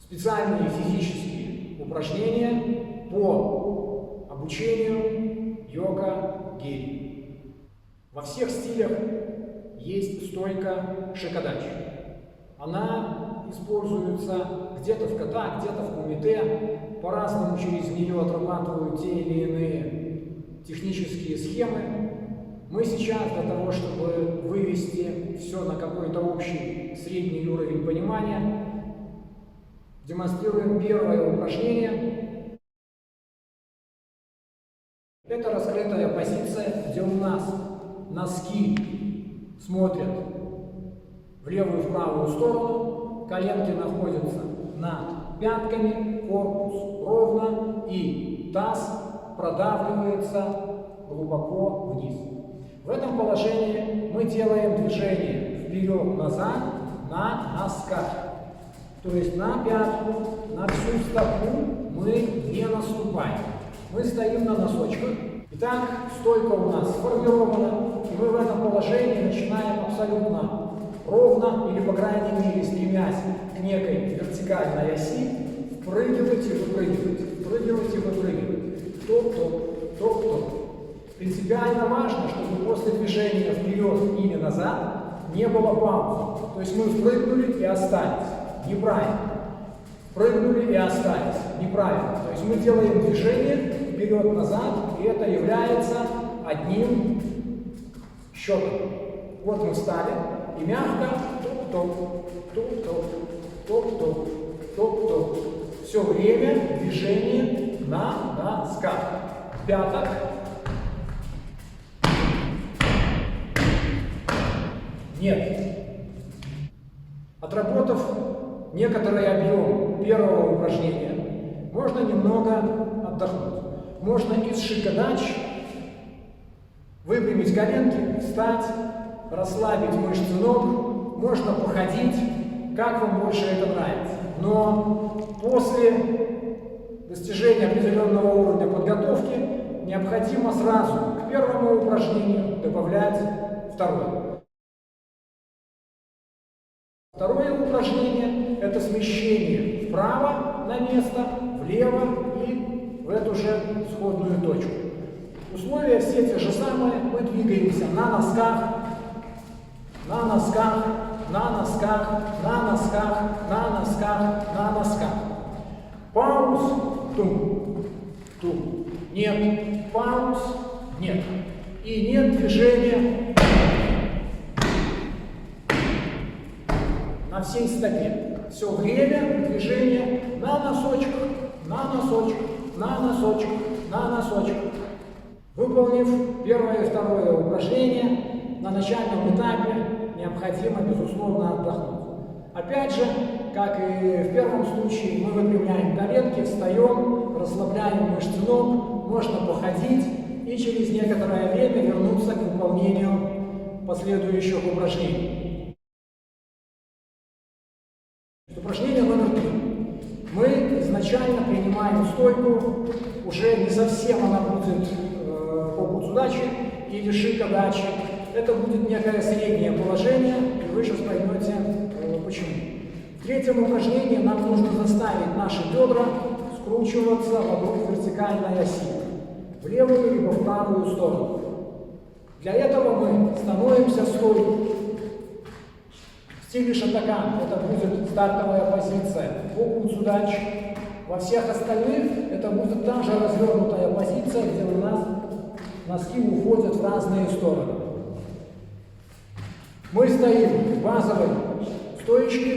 специальные физические упражнения по обучению йога-гири. Во всех стилях есть стойка шикадачи. Она используется где-то в ката, где-то в кумите. По-разному через нее отрабатывают те или иные технические схемы. Мы сейчас для того, чтобы вывести все на какой-то общий средний уровень понимания, демонстрируем первое упражнение. Это раскрытая позиция, где у нас носки смотрят в левую и в правую сторону, коленки находятся над пятками, корпус ровно и таз продавливается глубоко вниз. В этом положении мы делаем движение вперед-назад на носках. То есть на пятку, на всю стопу мы не наступаем. Мы стоим на носочках. Итак, стойка у нас сформирована, и мы в этом положении начинаем абсолютно ровно, или по крайней мере стремясь к некой вертикальной оси, впрыгивать и выпрыгивать, впрыгивать и выпрыгивать. Топ-топ, топ-топ. Принципиально важно, чтобы после движения вперед или назад не было паузы. То есть мы впрыгнули и остались. Неправильно. Впрыгнули и остались. Неправильно. То есть мы делаем движение вперед-назад, и это является одним счетом. Вот мы встали, и мягко топ-топ, топ-топ, топ-топ, топ-топ. Все время движение на носках. Пяток. Нет. Отработав некоторый объем первого упражнения, можно немного отдохнуть. Можно из шикадачи выпрямить коленки, встать, расслабить мышцы ног, можно походить, как вам больше это нравится. Но после достижения определенного уровня подготовки необходимо сразу к первому упражнению добавлять второе. Второе упражнение – это смещение вправо на место, влево и в эту же сходную точку. Условия все те же самые. Мы двигаемся на носках, на носках, на носках, на носках, на носках, на носках. Пауз, тум, тум. Нет. Пауз, нет. И нет движения на всей стопе. Все время движение на носочках, на носочках, на носочках, на носочках. Выполнив первое и второе упражнение, на начальном этапе необходимо, безусловно, отдохнуть. Опять же, как и в первом случае, мы выпрямляем коленки, встаем, расслабляем мышцы ног, можно походить и через некоторое время вернуться к выполнению последующих упражнений. Упражнение номер 3. Мы изначально принимаем стойку, уже не совсем она будет кокудзудачи или шикадачи. Это будет некое среднее положение, и вы сейчас поймете почему. В третьем упражнении нам нужно заставить наши бедра скручиваться вокруг вертикальной оси, в левую либо в правую сторону. Для этого мы становимся в стойку. В стиле шатакан это будет стартовая позиция кокудзудачи. Во всех остальных это будет та же развернутая позиция, где у нас носки уходят в разные стороны. Мы стоим в базовой стоечке,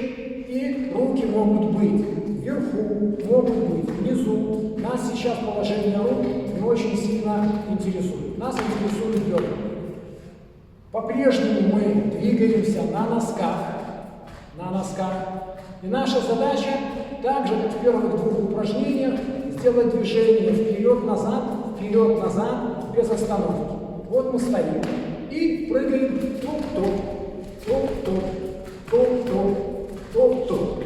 и руки могут быть вверху, могут быть внизу. Нас сейчас положение рук не очень сильно интересует. Нас интересует бедра. По-прежнему мы двигаемся на носках. На носках. И наша задача, так же как в первых двух упражнениях, сделать движение вперед-назад, без остановки. Вот мы стоим и прыгаем топ-топ, топ-топ, топ-топ, топ-топ.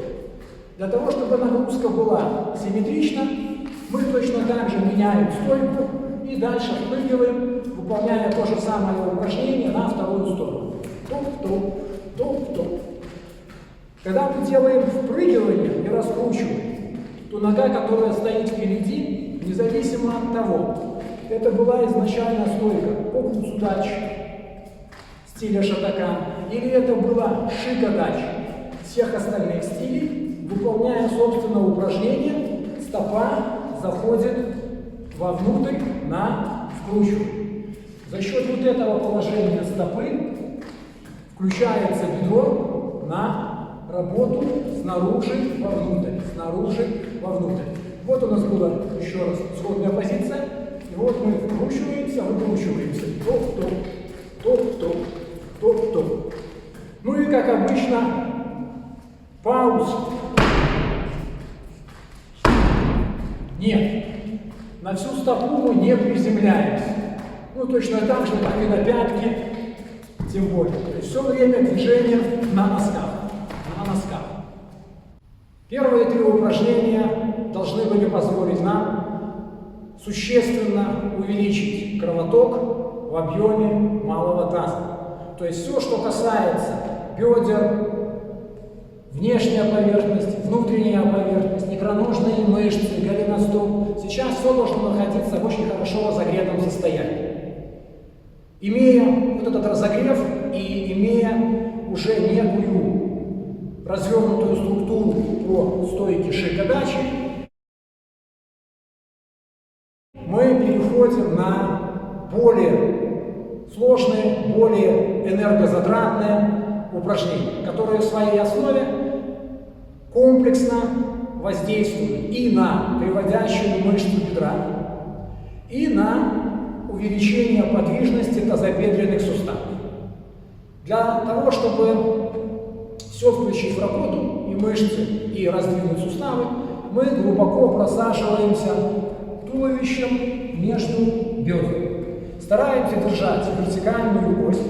Для того, чтобы нагрузка была симметрична, мы точно так же меняем стойку и дальше впрыгиваем, выполняя то же самое упражнение на вторую сторону. Топ-топ, топ-топ. Когда мы делаем впрыгивание и раскручивание, то нога, которая стоит впереди, независимо от того, это была изначально стойка окунцудач стиля шатакан, или это была шикадач всех остальных стилей, выполняя, собственно, упражнение, стопа заходит вовнутрь на вкручивание. За счет вот этого положения стопы включается бедро на работу снаружи вовнутрь, снаружи вовнутрь. Вот у нас была еще раз сходная позиция. И вот мы вкручиваемся, выкручиваемся. Топ-топ, топ-топ, топ-топ. Ну и как обычно, пауз. Нет. На всю стопу мы не приземляемся. Ну точно так же, как и на пятки, тем более. То есть все время движение на носках. На носках. Первые 3 упражнения должны были позволить нам существенно увеличить кровоток в объеме малого таза. То есть все, что касается бедер, внешняя поверхность, внутренняя поверхность, икроножные мышцы, голеностоп, сейчас все должно находиться в очень хорошо разогретом состоянии. Имея вот этот разогрев и имея уже некую развернутую структуру по стойке шикадачи, мы переходим на более сложные, более энергозатратные упражнения, которые в своей основе комплексно воздействуют и на приводящую мышцу бедра, и на увеличение подвижности тазобедренных суставов. Для того, чтобы все включить в работу, и мышцы, и раздвинуть суставы, мы глубоко просаживаемся туловищем между бедрами. Стараемся держать вертикальную ось.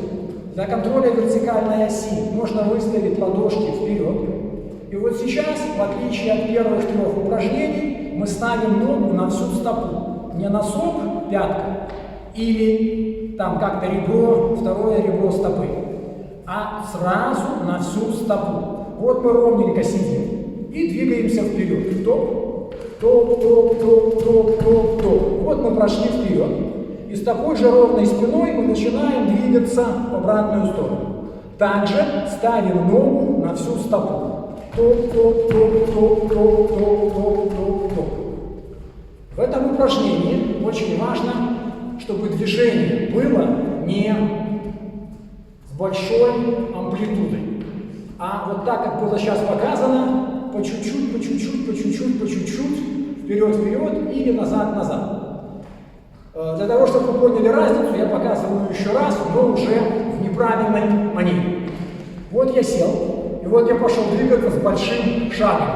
Для контроля вертикальной оси можно выставить ладошки вперед. И вот сейчас, в отличие от первых 3 упражнений, мы ставим ногу на всю стопу. Не носок, пятка, или там как-то ребро, второе ребро стопы, а сразу на всю стопу. Вот мы ровненько сидим и двигаемся вперед. Топ, топ, топ, топ, топ, топ, топ. Вот мы прошли вперед. И с такой же ровной спиной мы начинаем двигаться в обратную сторону. Также ставим ногу на всю стопу. Топ, топ, топ, топ, топ, топ, топ, топ, топ. В этом упражнении очень важно, чтобы движение было не с большой амплитудой, а вот так, как было сейчас показано, по чуть-чуть, по чуть-чуть, по чуть-чуть, по чуть-чуть, вперед-вперед или назад-назад. Для того, чтобы вы поняли разницу, я показываю еще раз, но уже в неправильной манере. Вот я сел, и вот я пошел двигаться с большим шагом.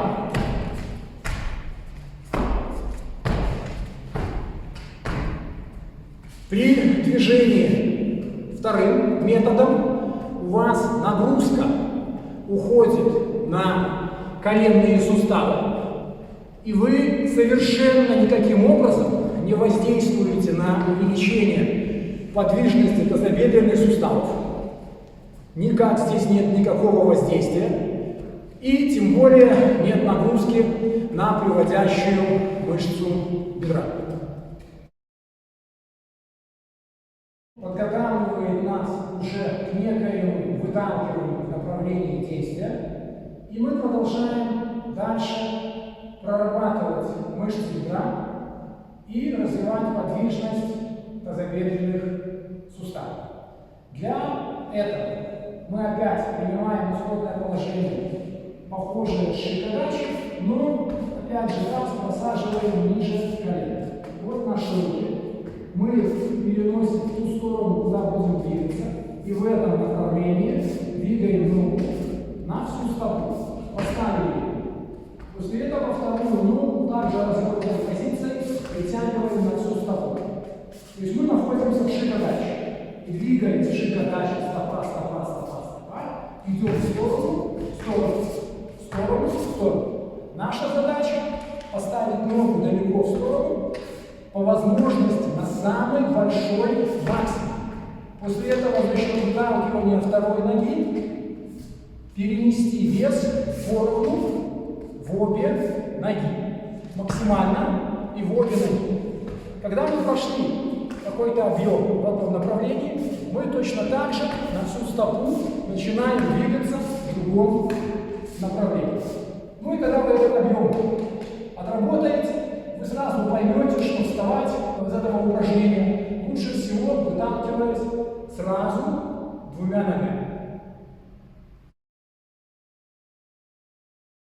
При движении вторым методом у вас нагрузка уходит на коленные суставы, и вы совершенно никаким образом не воздействуете на увеличение подвижности тазобедренных суставов. Никак здесь нет никакого воздействия, и тем более нет нагрузки на приводящую мышцу бедра. Подготавливает нас уже к некоему выталкиванию в направлении действия, и мы продолжаем дальше прорабатывать мышцы бедра и развивать подвижность тазобедренных суставов. Для этого мы опять принимаем исходное положение, похожее с шикадачи, но опять же таз просаживаем ниже колена. Вот наши руки. Мы их переносим в ту сторону, куда будем двигаться, и в этом направлении двигаем ногу на всю стопу. Поставили. После этого вторую ногу также развернутой позицией притягиваем на всю стопу. То есть мы находимся в шикадаче. И двигаемся шикадаче, стопа, стопа, стопа, стопа. Идем в сторону, в сторону, в сторону, в сторону. Наша задача поставить ногу далеко в сторону, по возможности на самый большой максимум. После этого за счет выталкивания второй ноги перенести вес поровну в обе ноги. Максимально и в обе ноги. Когда мы пошли какой-то объем в одном направлении, мы точно так же на всю стопу начинаем двигаться в другом направлении. Ну и когда вы этот объем отработаете, вы сразу поймете, что вставать из этого упражнения лучше всего выталкиваясь сразу двумя ногами.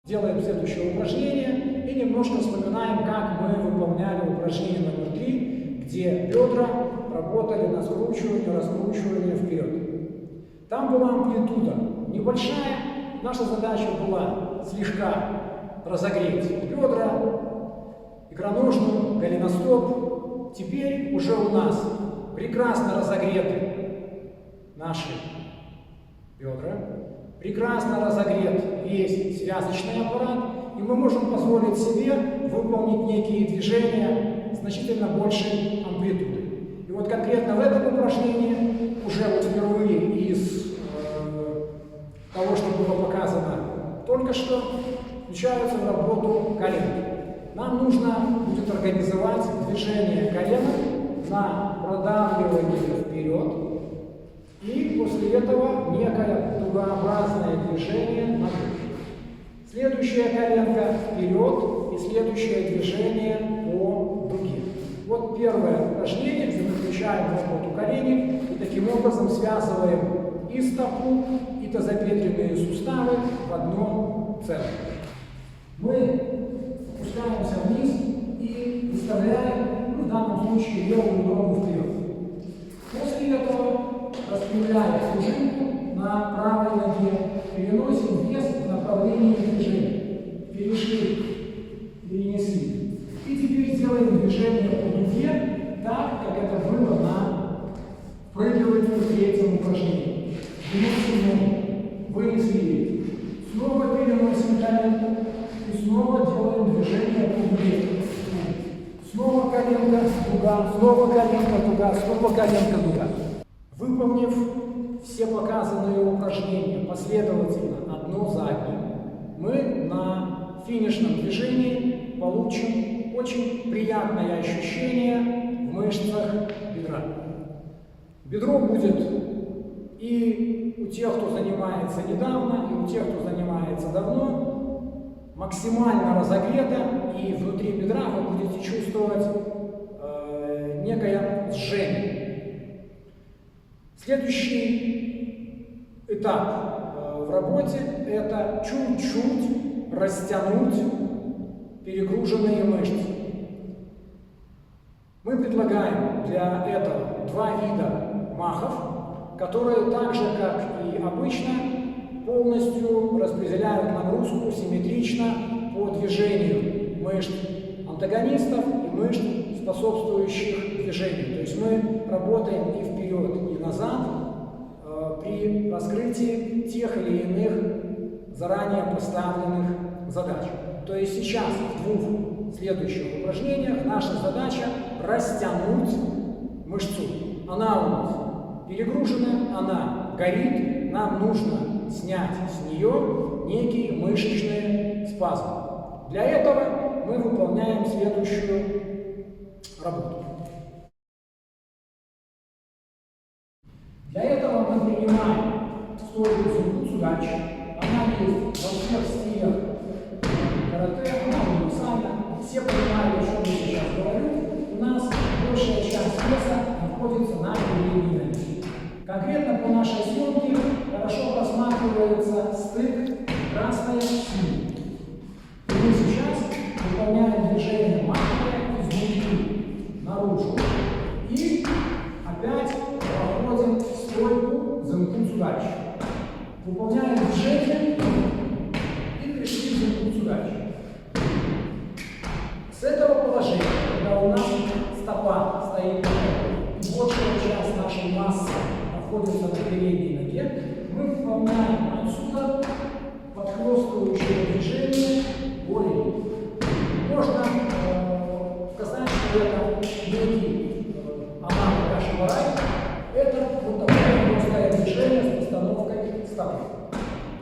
Делаем следующее упражнение и немножко вспоминаем, как мы выполняли упражнение номер 3, где бедра работали на скручивание, раскручивание вперед. Там была амплитуда небольшая, наша задача была слегка разогреть бедра, икроножную, голеностоп. Теперь уже у нас прекрасно разогреты наши бедра, прекрасно разогрет весь связочный аппарат, и мы можем позволить себе выполнить некие движения значительно большей амплитуды. И вот конкретно в этом упражнении уже вот впервые из того, что было показано только что, включаются в работу колен. Нам нужно будет организовать движение колена на продавливание вперед, и после этого некое дугообразное движение на грудь. Следующая коленка вперед и следующее движение по дуге. Вот первое упражнение, где мы включаем работу коленей и таким образом связываем и стопу, и тазобедренные суставы в одном целом. Мы опускаемся вниз и выставляем, в данном случае, левую ногу вперед. После этого, распрямляя пружинку на правой ноге, переносим вес в направлении движения. Перешли, перенесли. И теперь делаем движение по дуге, так, как это было на впрыгивании в третьем упражнении. Выносим ногу, вынесли, снова переносим коленку и снова делаем движение по дуге. Снова коленка, дуга, снова коленка, дуга, снова коленка, дуга. Выполнив все показанные упражнения последовательно одно за одним, мы на финишном движении получим очень приятное ощущение в мышцах бедра. Бедро будет и у тех, кто занимается недавно, и у тех, кто занимается давно, максимально разогрето, и внутри бедра вы будете чувствовать некое жжение. Следующий этап в работе – это чуть-чуть растянуть перегруженные мышцы. Мы предлагаем для этого два вида махов, которые так же, как и обычно, полностью распределяют нагрузку симметрично по движению мышц антагонистов и мышц, способствующих движению. То есть мы работаем и вперед, и назад при раскрытии тех или иных заранее поставленных задач. То есть сейчас в двух следующих упражнениях наша задача растянуть мышцу. Она у нас перегружена, она горит, нам нужно снять с нее некие мышечные спазмы. Для этого мы выполняем следующую работу. Для этого мы принимаем стойку Зумбутсу-дачи. Она есть во всех стилях карате, она универсальна. Все понимают, о чем я сейчас говорю. У нас большая часть веса находится на передней ноге. Конкретно по нашей съемке хорошо просматривается стык красной синей. И мы сейчас выполняем движение маховое изнутри наружу. И опять проходим стойку Зумбутсу-дачи. Выполняем движение и пришли в Зумбутсу-дачи. С этого положения, когда у нас стопа стоит и большая часть нашей массы находится на передней ноге, мы выполняем отсюда подхлестывающее движение голени. Можно сказать, что это некий аналог Каши-Варай. Это вот такое простое движение с постановкой стопы.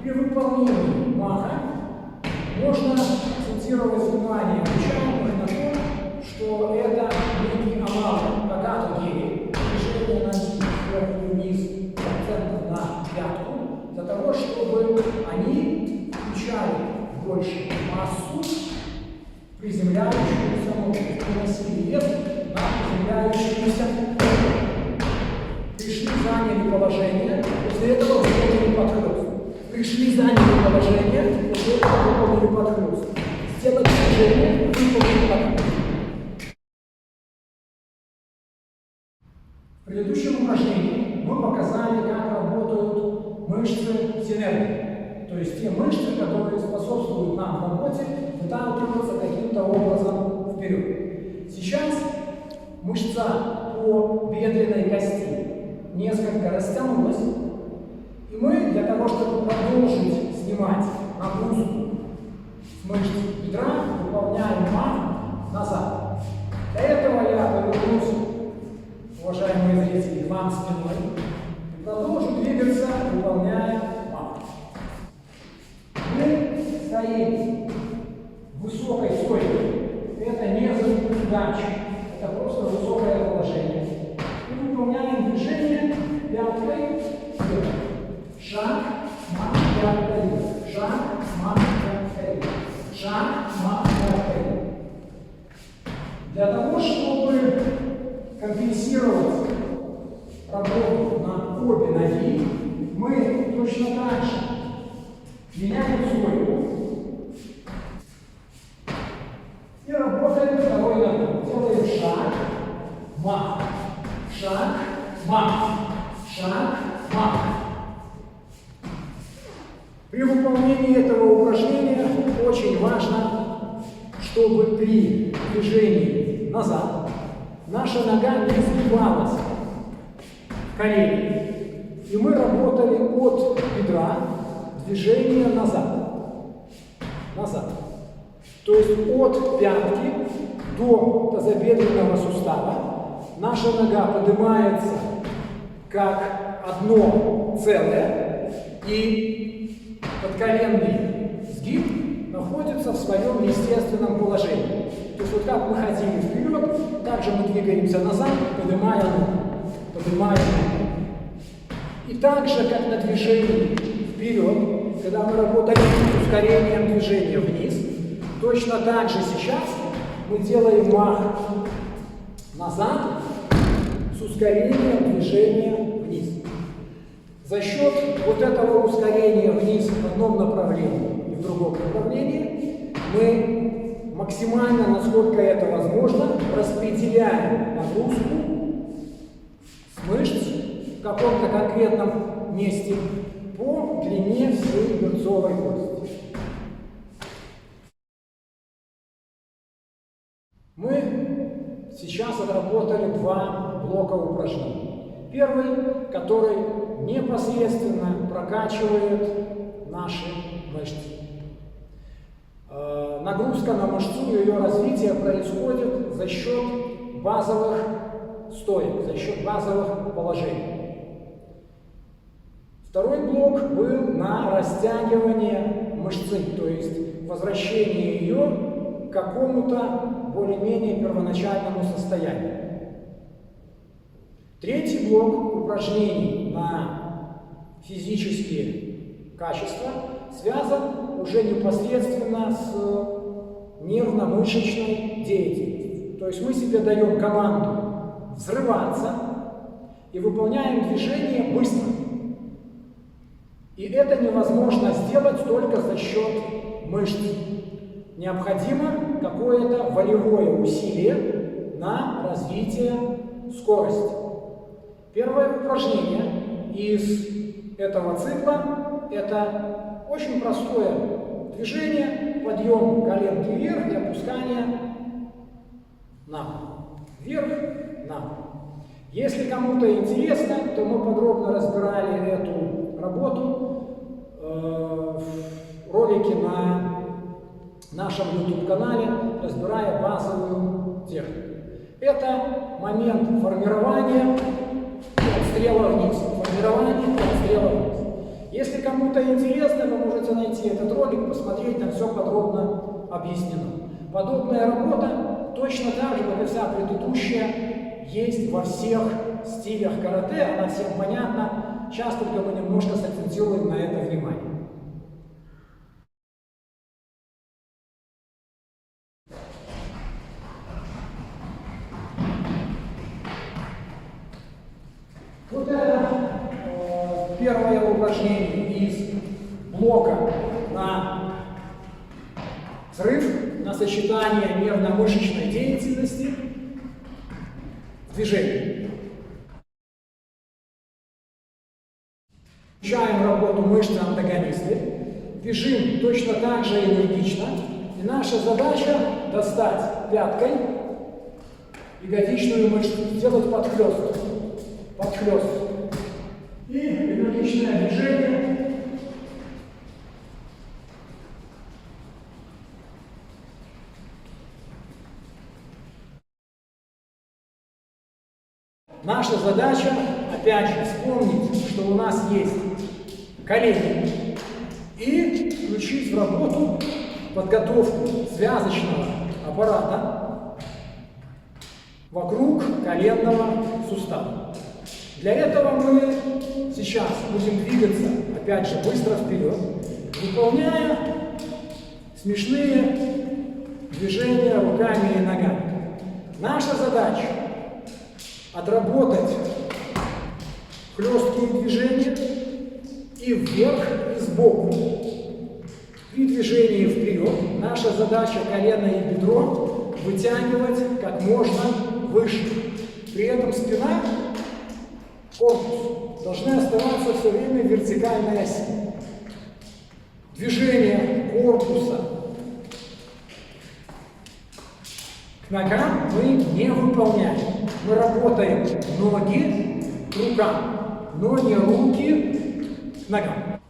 При выполнении маха можно акцентировать внимание обучаемых на то, что это некий аналог кагату-гири, движение на сверху вниз, акцентом на пятку, для того, чтобы они включали больше массу, приземляющуюся, приносили вес на приземляющуюся. Пришли, заняли положение, после этого выполнили подхлёст. Пришли, заняли положение, после этого выполнили подхлёст. Сделали движение, выполнили подхлёст. В предыдущем упражнении мы показали, как работают мышцы синергии, то есть те мышцы, которые способствуют нам в работе выталкиваться каким-то образом вперед. Сейчас мышца по бедренной кости несколько растянулась, и мы для того, чтобы продолжить снимать нагрузку с мышц бедра, выполняем мах назад. Для этого я повернусь, уважаемые зрители, к вам спиной и продолжу двигаться, выполняя мах. Мы стоим в высокой стойке. Это не задача, это просто высокое положение. И выполняем движение пяткой вверх. Шаг, мах, пяткой вверх. Шаг, мах, пяткой вверх. Шаг, мах, пяткой вверх. Для того, чтобы компенсировать работу на обе ноги, мы точно так же меняем стойку и работаем второй ногой. Делаем шаг, мах, шаг, мах, шаг, мах. При выполнении этого упражнения очень важно, чтобы при движении назад наша нога не сгибалась в колени. И мы работали от бедра движение назад. Назад. То есть от пятки до тазобедренного сустава наша нога поднимается как одно целое, и подколенный сгиб находится в своем естественном положении. То есть вот как мы ходили вперед, так же мы двигаемся назад, поднимая ногу, поднимая ногу. И так же, как на движении вперед, когда мы работали с ускорением движения вниз, точно так же сейчас мы делаем мах назад с ускорением движения вниз. За счет вот этого ускорения вниз в одном направлении и в другом направлении мы максимально, насколько это возможно, распределяем нагрузку с мышц в каком-то конкретном месте по длине всей берцовой кости. Мы сейчас отработали два блока упражнений. Первый, который непосредственно прокачивает наши мышцы. Нагрузка на мышцу и ее развитие происходит за счет базовых стоек, за счет базовых положений. Второй блок был на растягивание мышцы, то есть возвращение ее к какому-то более-менее первоначальному состоянию. Третий блок упражнений на физические качества связан уже непосредственно с нервно-мышечной деятельностью. То есть мы себе даем команду взрываться и выполняем движение быстро. И это невозможно сделать только за счет мышц. Необходимо какое-то волевое усилие на развитие скорости. Первое упражнение из этого цикла – это очень простое движение, подъем коленки вверх и опускание на пол. Вверх, на пол. Если кому-то интересно, то мы подробно разбирали эту работу в ролике на нашем YouTube-канале, разбирая базовую технику. Это момент формирования и отстрела вниз. Формирование и отстрела вниз. Если кому-то интересно, вы можете найти этот ролик, посмотреть, там все подробно объяснено. Подобная работа, точно так же, как и вся предыдущая, есть во всех стилях карате, она всем понятна, сейчас только мы немножко сакцентируем на это внимание. Вот это первое упражнение из блока на взрыв, на сочетание нервно-мышечной деятельности в движении. Включаем работу мышцы-антагонисты, бежим точно так же энергично, и наша задача достать пяткой ягодичную мышцу, сделать подхлёст. Подхлёст. И энергичное движение. Наша задача, опять же, вспомнить, что у нас есть колени, и включить в работу подготовку связочного аппарата вокруг коленного сустава. Для этого мы сейчас будем двигаться, опять же, быстро вперед, выполняя смешные движения руками и ногами. Наша задача — отработать хлесткие движения и вверх, и сбоку. При движении вперед наша задача колено и бедро вытягивать как можно выше. При этом спина, корпус должны оставаться все время в вертикальной оси. Движение корпуса к ногам мы не выполняем. Мы работаем ноги к рукам, но не руки к ногам.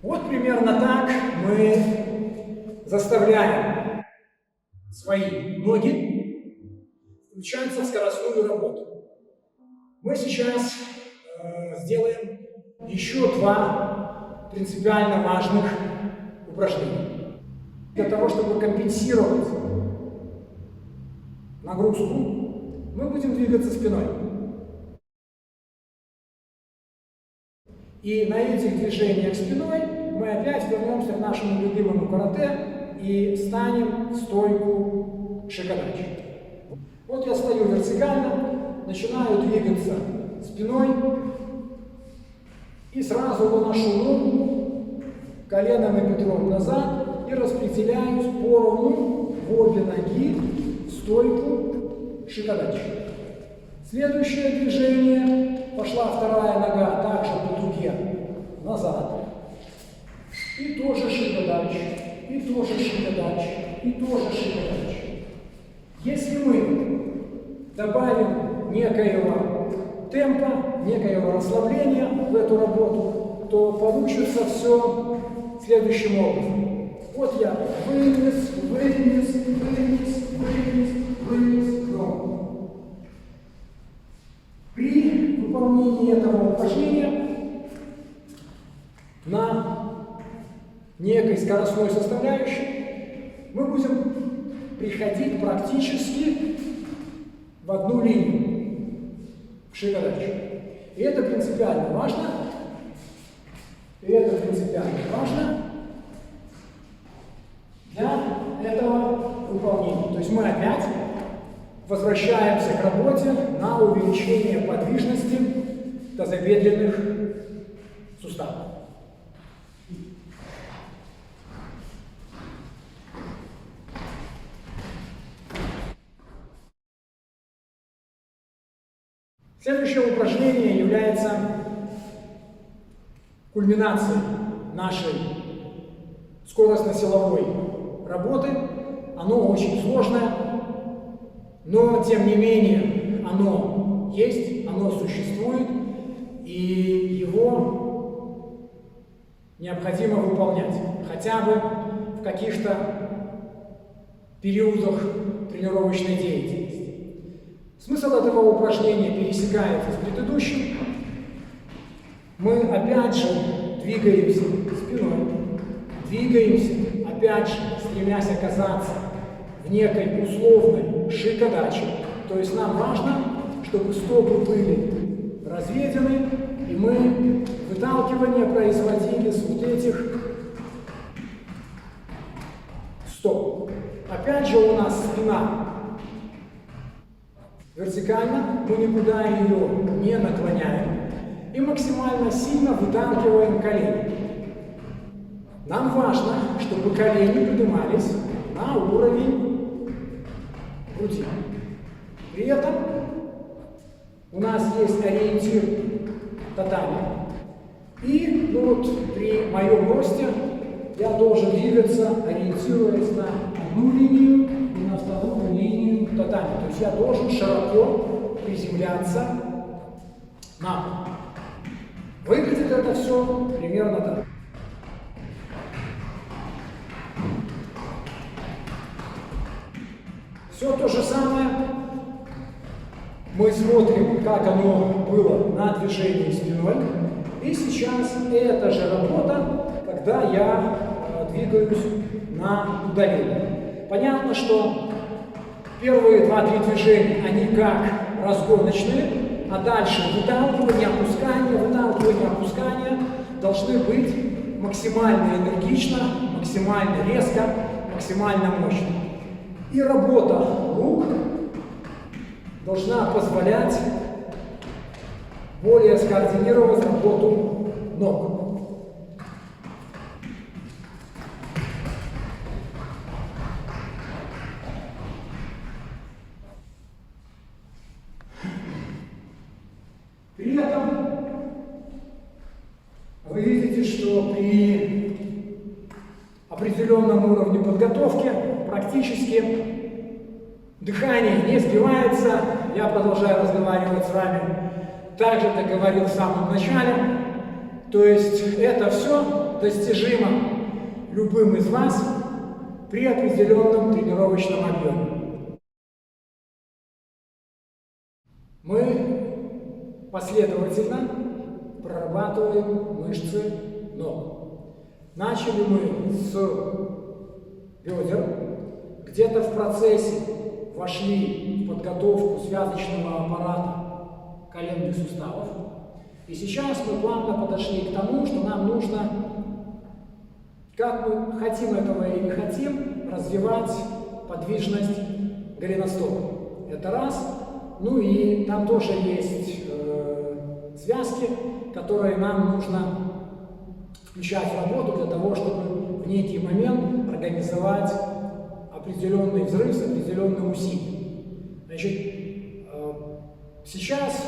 Вот примерно так мы заставляем свои ноги включаться в скоростную работу. Мы сейчас сделаем еще два принципиально важных упражнения. Для того, чтобы компенсировать нагрузку, мы будем двигаться спиной. И на этих движениях спиной мы опять вернемся к нашему любимому карате и станем в стойку шикодачи. Вот я стою вертикально, начинаю двигаться спиной и сразу выношу ногу коленом и бедром назад и распределяюсь поровну в обе ноги в стойку шикодачи. Следующее движение. Пошла вторая нога также по дуге назад. И тоже шикодачи, и тоже шикодачи, и тоже шикодачи. Если мы добавим некоего темпа, некоего расслабления в эту работу, то получится все следующим образом. Вот я вынес, вынес, вынес, вынес, вынес, снова. При выполнении этого упражнения на некой скоростной составляющей мы будем приходить практически в одну линию к шикодачи. И это принципиально важно. И это принципиально важно для этого выполнения. То есть мы опять возвращаемся к работе на увеличение подвижности тазобедренных суставов. Следующее упражнение является кульминацией нашей скоростно-силовой работы. Оно очень сложное, но тем не менее оно есть, оно существует, и его необходимо выполнять хотя бы в каких-то периодах тренировочной деятельности. Смысл этого упражнения пересекается с предыдущим. Мы опять же двигаемся спиной, двигаемся, опять же, стремясь оказаться в некой условной шикодаче. То есть нам важно, чтобы стопы были разведены, и мы выталкивание производили с вот этих стоп. Опять же у нас спина вертикально, мы никуда ее не наклоняем и максимально сильно выталкиваем колени. Нам важно, чтобы колени поднимались на уровень груди. При этом у нас есть ориентир татами. И при моем росте я должен двигаться, ориентируясь на одну линию и на вторую линию татами. То есть я должен широко приземляться на пол. Выглядит это все примерно так. Все то же самое мы смотрим, как оно было на движении спиной. И сейчас эта же работа, когда я двигаюсь на удаление. Понятно, что первые 2-3 движения, они как разгоночные, а дальше выталкивание, опускание должны быть максимально энергично, максимально резко, максимально мощно. И работа рук должна позволять более скоординировать работу ног. При этом вы видите, что при определенном уровне подготовки практически дыхание не сбивается. Я продолжаю разговаривать с вами так же, как говорил в самом начале. То есть это все достижимо любым из вас при определенном тренировочном объеме. Мы последовательно прорабатываем мышцы ног. Начали мы с бедер, где-то в процессе вошли в подготовку связочного аппарата коленных суставов. И сейчас мы плавно подошли к тому, что нам нужно, как мы хотим этого или не хотим, развивать подвижность голеностопа. Это раз. Ну и там тоже есть связки, которые нам нужно включать в работу для того, чтобы в некий момент организовать определенный взрыв с определенным усилием. Значит, сейчас,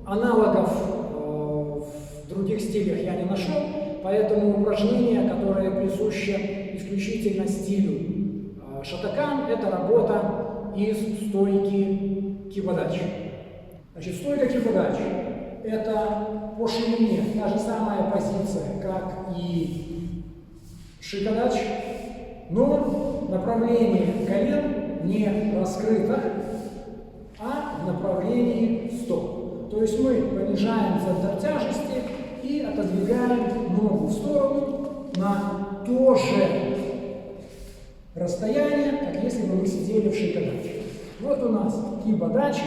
аналогов в других стилях я не нашел, поэтому упражнение, которое присуще исключительно стилю Шотокан, это работа из стойки кибодачи. Значит, стойка кибодачи – это по ширине та же самая позиция, как и шикодачи, но направление колен не раскрыто, а в направлении стоп. То есть мы понижаем центр тяжести и отодвигаем ногу в сторону на то же расстояние, как если бы мы сидели в шикодаче. Вот у нас кибодачи,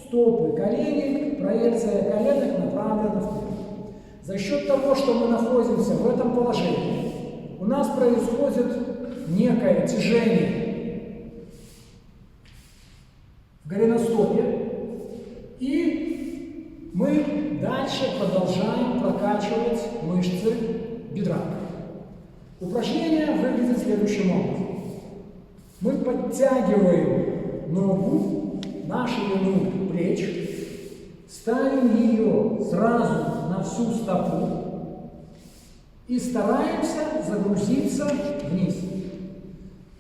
стопы, колени, проекция коленок направлена вперед. За счет того, что мы находимся в этом положении, у нас происходит некое тяжение в голеностопе, и мы дальше продолжаем прокачивать мышцы бедра. Упражнение выглядит следующим образом. Мы подтягиваем ногу на ширину плеч, ставим ее сразу на всю стопу и стараемся загрузиться вниз.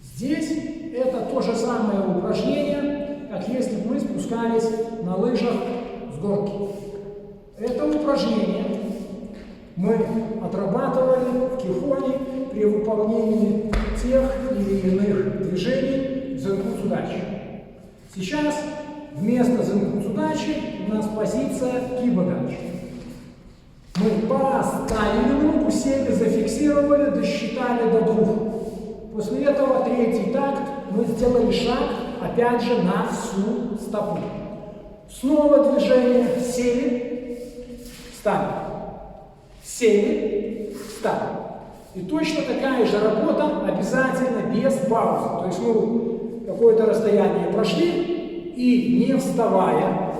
Здесь это то же самое упражнение, как если бы мы спускались на лыжах с горки. Это упражнение мы отрабатывали в кихоне при выполнении тех или иных движений зенкунцудачи. Сейчас вместо зенкунцудачи у нас позиция кибодачи. Мы поставили руку, сели, зафиксировали, досчитали до 2. После этого третий такт мы сделали шаг, опять же, на всю стопу. Снова движение, сели, встали, сели, встали. И точно такая же работа обязательно без паузы. То есть мы какое-то расстояние прошли и, не вставая,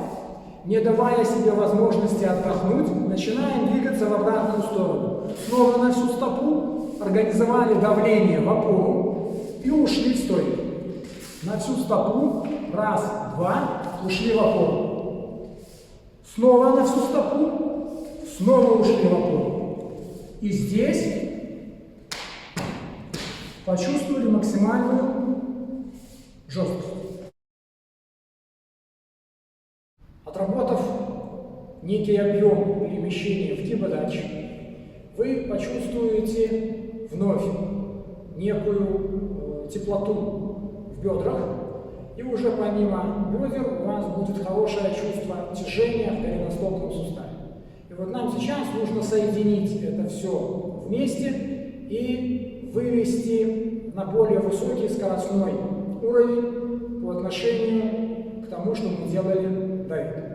не давая себе возможности отдохнуть, начинаем двигаться в обратную сторону. Снова на всю стопу, организовали давление в опору и ушли в стойку. На всю стопу, раз, два, ушли в опору. Снова на всю стопу, снова ушли в опору. И здесь почувствовали максимальную жесткость. Отработав некий объем перемещения в кибодач, вы почувствуете вновь некую теплоту в бедрах, и уже помимо бедер у вас будет хорошее чувство тяжения в голеностопном суставе. И вот нам сейчас нужно соединить это все вместе и вывести на более высокий скоростной уровень по отношению к тому, что мы делали до этого.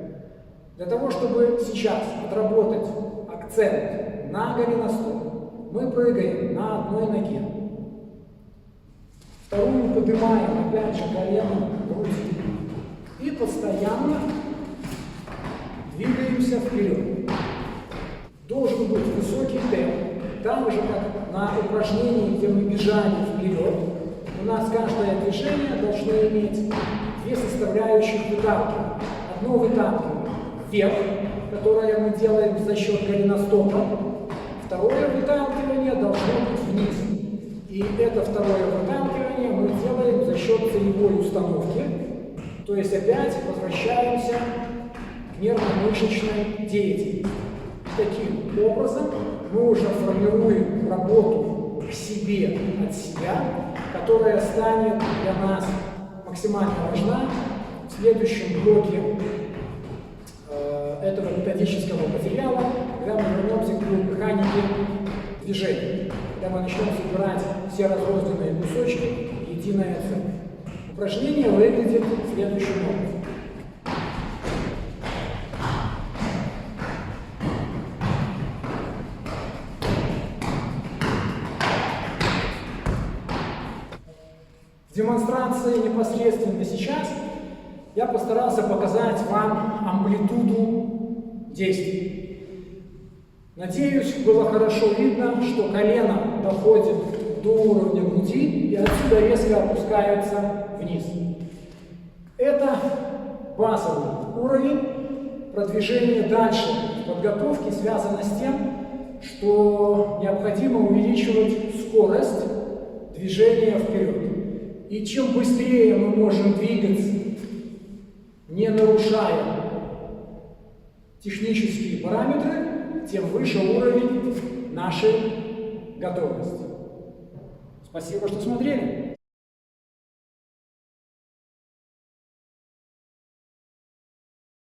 Для того, чтобы сейчас отработать акцент на голеностоп, мы прыгаем на одной ноге. Вторую поднимаем опять же колено, грудь. И постоянно двигаемся вперед. Должен быть высокий темп. Так же, как на упражнении, где мы бежали вперед, у нас каждое движение должно иметь две составляющих выталкивания. Одно выталкивание вверх, которое мы делаем за счет голеностопа. Второе выталкивание должно быть вниз. И это второе выталкивание мы делаем за счет целевой установки. То есть опять возвращаемся к нервно-мышечной деятельности. Таким образом мы уже формируем работу к себе от себя, которая станет для нас максимально важна в следующем блоке этого методического материала, когда мы вернемся к механике движения, когда мы начнем собирать все разрозненные кусочки в единое целое. Упражнение выглядит следующим образом. В демонстрации непосредственно сейчас я постарался показать вам амплитуду действий. Надеюсь, было хорошо видно, что колено доходит до уровня груди и отсюда резко опускается вниз. Это базовый уровень. Продвижение дальше в подготовке связано с тем, что необходимо увеличивать скорость движения вперед. И чем быстрее мы можем двигаться, не нарушая технические параметры, тем выше уровень нашей готовности. Спасибо, что смотрели.